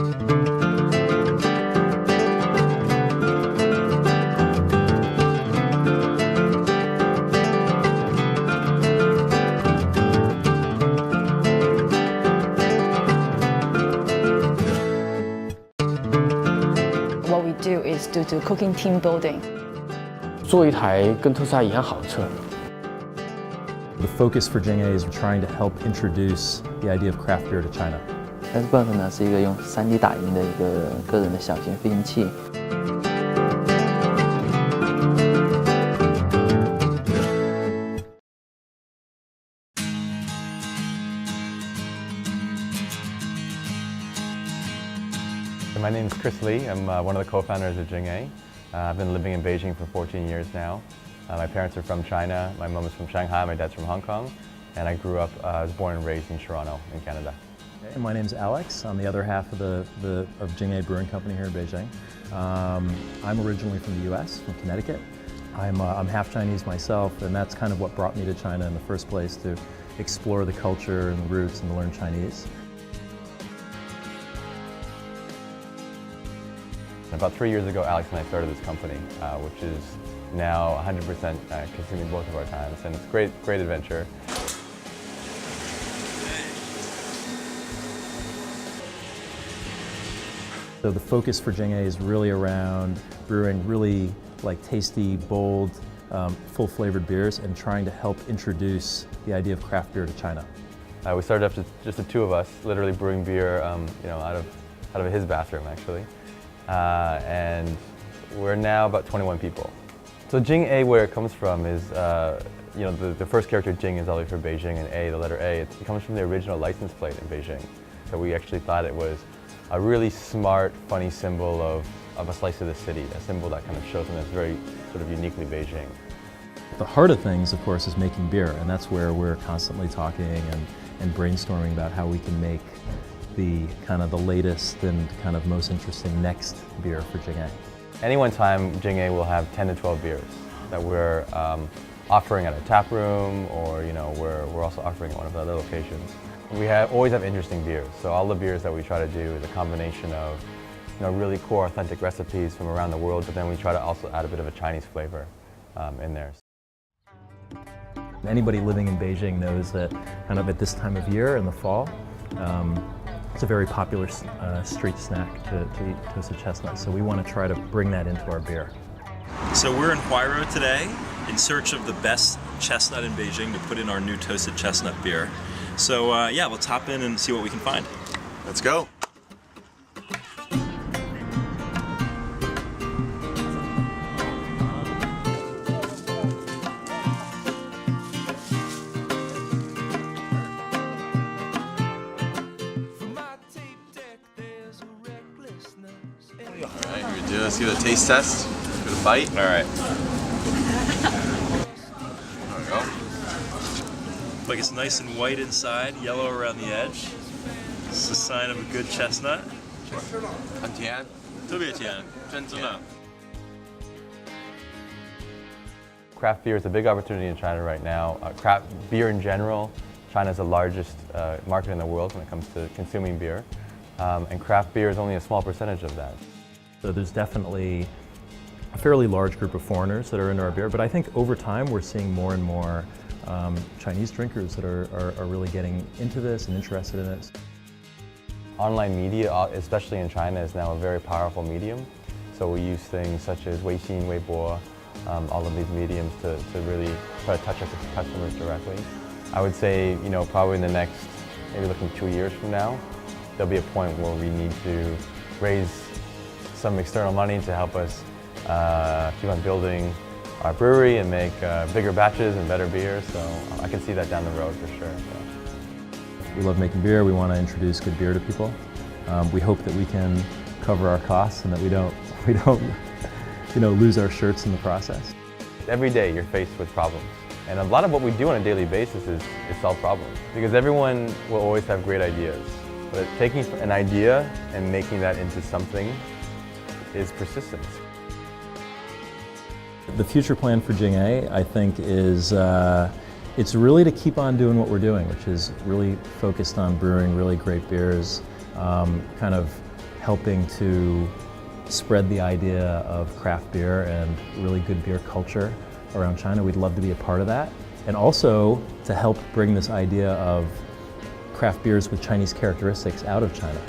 What we do is to do cooking team building. 做一台跟特斯拉一样好的车。The focus for Jing A is trying to help introduce the idea of craft beer to China. Xbox 呢是一个用3D 打印的一个个人的小型飞行器。My name is Chris Lee. I'm one of the co-founders of Jing A. I've been living in Beijing for 14 years now. My parents are from China. My mom is from Shanghai. My dad's from Hong Kong. And I grew up, I was born and raised in Toronto, in Canada. And my name's Alex. I'm the other half of Jing A Brewing Company here in Beijing. I'm originally from the U.S., from Connecticut. I'm half Chinese myself, and that's kind of what brought me to China in the first place, to explore the culture and the roots and to learn Chinese. About 3 years ago, Alex and I started this company, which is now 100% consuming both of our times, and it's a great adventure. So the focus for Jing A is really around brewing really tasty, bold, full-flavored beers and trying to help introduce the idea of craft beer to China. We started up just the two of us, literally brewing beer, out of his bathroom, actually. And we're now about 21 people. So Jing A, where it comes from is, the first character Jing is obviously for Beijing, and A, the letter A, it comes from the original license plate in Beijing. So we actually thought it was a really smart, funny symbol of a slice of the city, a symbol that kind of shows them as very sort of uniquely Beijing. The heart of things, of course, is making beer, and that's where we're constantly talking and brainstorming about how we can make the kind of the latest and kind of most interesting next beer for Jing A. Any one time, Jing A will have 10 to 12 beers that we're offering at a tap room, or we're also offering at one of the other locations. We always have interesting beers, so all the beers that we try to do is a combination of really core authentic recipes from around the world, but then we try to also add a bit of a Chinese flavor in there. Anybody living in Beijing knows that kind of at this time of year in the fall, it's a very popular street snack to eat toasted chestnuts, so we want to try to bring that into our beer. So we're in Huairou today in search of the best chestnut in Beijing to put in our new toasted chestnut beer. So yeah, let's hop in and see what we can find. Let's go. Alright, here we do. Let's give it a taste test. Give it a bite. Alright. There we go. Like it's nice and white inside, yellow around the edge. It's a sign of a good chestnut. 很甜，特别甜，真的。 Craft beer is a big opportunity in China right now. Craft beer in general, China is the largest market in the world when it comes to consuming beer. And craft beer is only a small percentage of that. So there's definitely a fairly large group of foreigners that are into our beer, but I think over time we're seeing more and more Chinese drinkers that are really getting into this and interested in it. Online media, especially in China, is now a very powerful medium. So we use things such as Weixin, Weibo, all of these mediums to really try to touch our customers directly. I would say, probably in the next, maybe looking 2 years from now, there'll be a point where we need to raise some external money to help us keep on building our brewery and make bigger batches and better beer. So I can see that down the road for sure. So. We love making beer. We want to introduce good beer to people. We hope that we can cover our costs and that we don't lose our shirts in the process. Every day you're faced with problems. And a lot of what we do on a daily basis is solve problems. Because everyone will always have great ideas. But taking an idea and making that into something is persistence. The future plan for Jing A, I think, is it's really to keep on doing what we're doing, which is really focused on brewing really great beers, kind of helping to spread the idea of craft beer and really good beer culture around China. We'd love to be a part of that. And also to help bring this idea of craft beers with Chinese characteristics out of China.